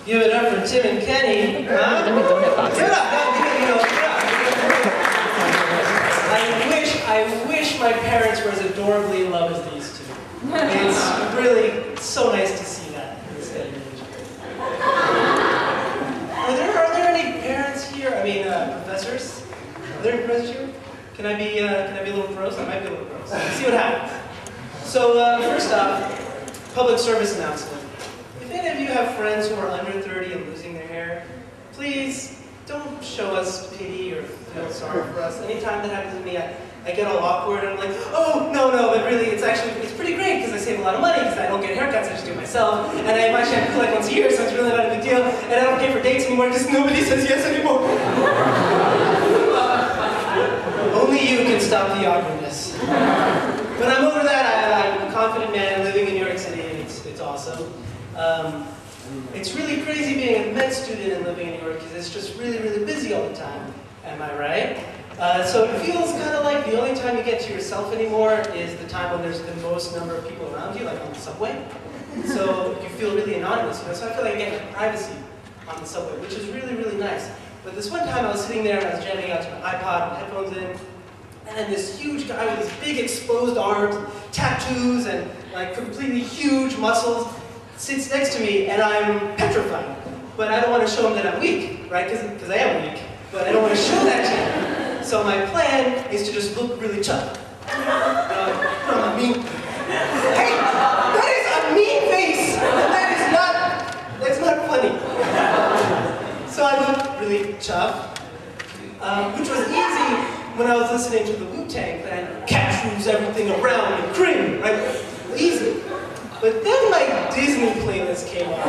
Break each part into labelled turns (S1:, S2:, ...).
S1: Give it up for Tim and Kenny. Huh? Give it up. Give it up. I wish my parents were as adorably in love as these two. It's really so nice to see that in this day and age. Are there any parents here? I mean, professors? Are there any professors here? Can I be a little gross? I might be a little gross. Let's see what happens. So first off, public service announcement. If any of you have friends who are under 30 and losing their hair, please don't show us pity or feel sorry for us. Anytime that happens to me, I get all awkward and I'm like, oh, no, but really, it's pretty great because I save a lot of money because I don't get haircuts, I just do it myself. And I have my shampoo like once a year, so it's really not a big deal. And I don't pay for dates anymore because nobody says yes anymore. Only you can stop the awkwardness. But I'm over that. I'm a confident man living in New York City, and it's awesome. It's really crazy being a med student and living in New York because it's just really, really busy all the time. Am I right? So it feels kind of like the only time you get to yourself anymore is the time when there's the most number of people around you, like on the subway. So you feel really anonymous, you know? So I feel like I get my privacy on the subway, which is really, really nice. But this one time I was sitting there and I was jamming out to my iPod with headphones in, and this huge guy with these big exposed arms, tattoos, and like completely huge muscles sits next to me, and I'm petrified. But I don't want to show him that I'm weak, right? Because I am weak. But I don't want to show that to him. So my plan is to just look really tough. I mean, hey, that is a mean face. That's not funny. So I look really tough, which was easy when I was listening to the Wu-Tang and cat moves everything around and grin, right? Easy. But then my Disney playlist came on.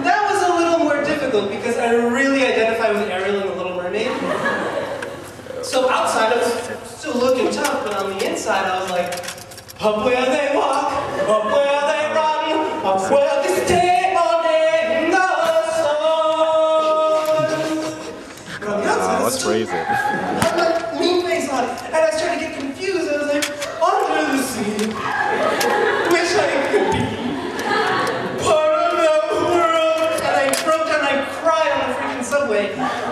S1: That was a little more difficult because I really identify with Ariel and the Little Mermaid. So outside I was still looking tough, but on the inside I was like, up where they walk, up where they run, up where they stay all day in the sun. But on the outside,
S2: let's raise it.
S1: I had my mean face on, and I started to get confused. I was like, under the sea, wish I could be part of the world. And I broke down and I cried on the freaking subway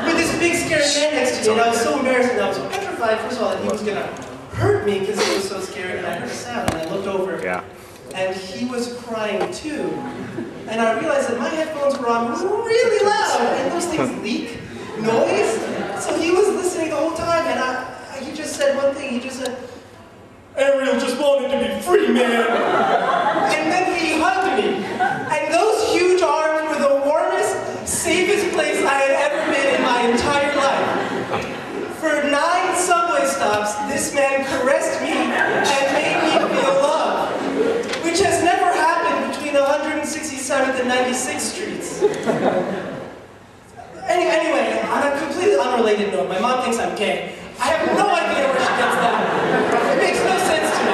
S1: with this big scary man next to me, and I was so embarrassed and I was petrified, first of all, that he was gonna hurt me because he was so scary, and I heard a sound, and I looked over, and he was crying too. And I realized that my headphones were on really loud, and those things leak noise. So he was listening the whole time, and he just said one thing, he just said, Ariel just wanted to be free, man. And then he hugged me. And those huge arms were the warmest, safest place I had ever been in my entire life. For 9 subway stops, this man caressed me and made me feel love, which has never happened between 167th and 96th Streets. Anyway, on a completely unrelated note, my mom thinks I'm gay. I have no idea where she gets that. It makes no sense to me.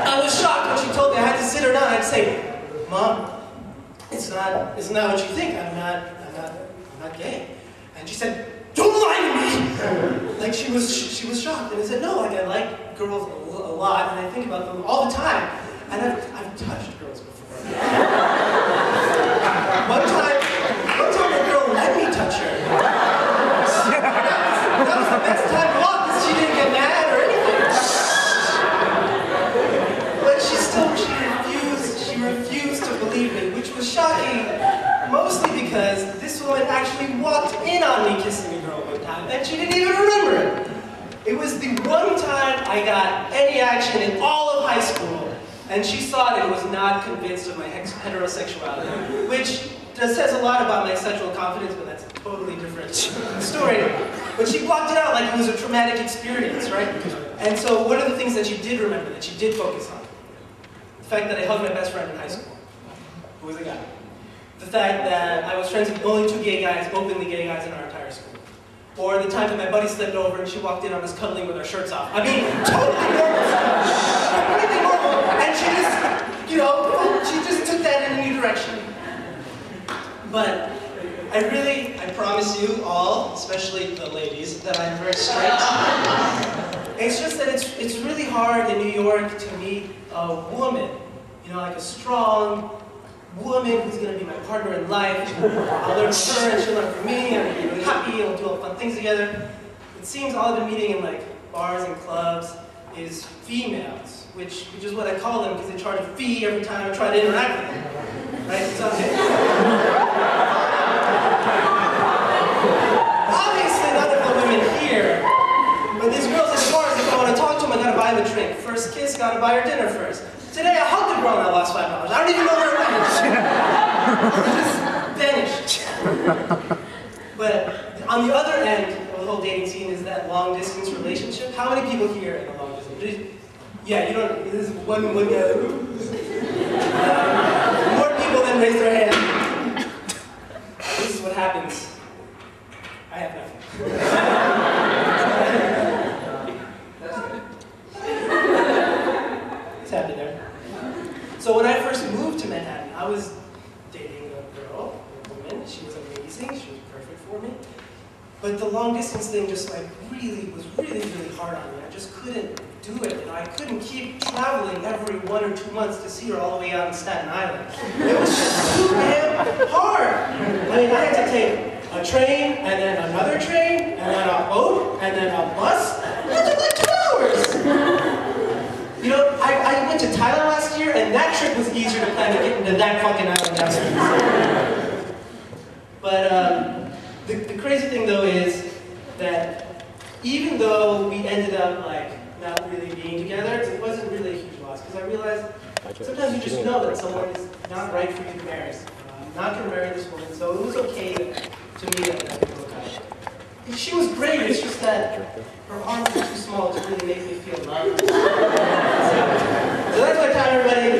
S1: I was shocked when she told me I had to sit her down. I had to say, Mom, it's not what you think. I'm not gay. And she said, don't lie to me! Like she was shocked. And I said, no, like I like girls a lot, and I think about them all the time. And I've touched girls before. One time a girl let me touch her. That was the best time of all because she didn't get mad or anything. But she refused to believe me, which was shocking, mostly because this woman actually walked in on me kissing a girl one time, and she didn't even remember it. It was the one time I got any action in all of high school, and she saw it and was not convinced of my heterosexuality, which says a lot about my sexual confidence, but that's a totally different story. But she blocked it out like it was a traumatic experience, right? And so one of the things that she did remember, that she did focus on, the fact that I hugged my best friend in high school, who was a guy. The fact that I was friends with only 2 gay guys, openly gay guys in our entire school. Or the time that my buddy slipped over and she walked in on us cuddling with our shirts off. I mean, totally normal stuff. Completely normal. And she just, she just took that in a new direction. But I promise you all, especially the ladies, that I'm very straight. It's just that it's really hard in New York to meet a woman, like a strong, woman who's going to be my partner in life. I'll learn from her and she'll learn from me, and we'll be really happy, and we'll do all fun things together. It seems all I've been meeting in like bars and clubs is females, which is what I call them because they charge a fee every time I try to interact with them. Right? So, obviously none of the women here, but these girls at bars, if I want to talk to them, I gotta buy them a drink. First kiss, gotta buy her dinner first. Today I hugged a girl and I lost $5. I don't even know where it went. It just vanished. But on the other end of the whole dating scene is that long distance relationship. How many people here in a long distance? Yeah, you don't, this is one guy. More people than raise their hand. This is what happens. I have nothing. It's happy there. So when I first moved to Manhattan, I was dating a girl, a woman. She was amazing. She was perfect for me. But the long distance thing just like was really hard on me. I just couldn't do it. And I couldn't keep traveling every 1 or 2 months to see her all the way out in Staten Island. It was just too damn hard. I mean, I had to take a train, and then another train, and then a boat, and then a bus. That took like 2 hours. You know, I went to Thailand last year, and that trip was easier to plan than getting to that fucking island downstairs. But the crazy thing though is that even though we ended up like not really being together, it wasn't really a huge loss because I realized sometimes you just know that someone is not right for you to marry. I'm not going to marry this woman, so it was okay to me that didn't work out. She was great, it's just that her arms were too small to really make me feel loved. So that's my time, everybody.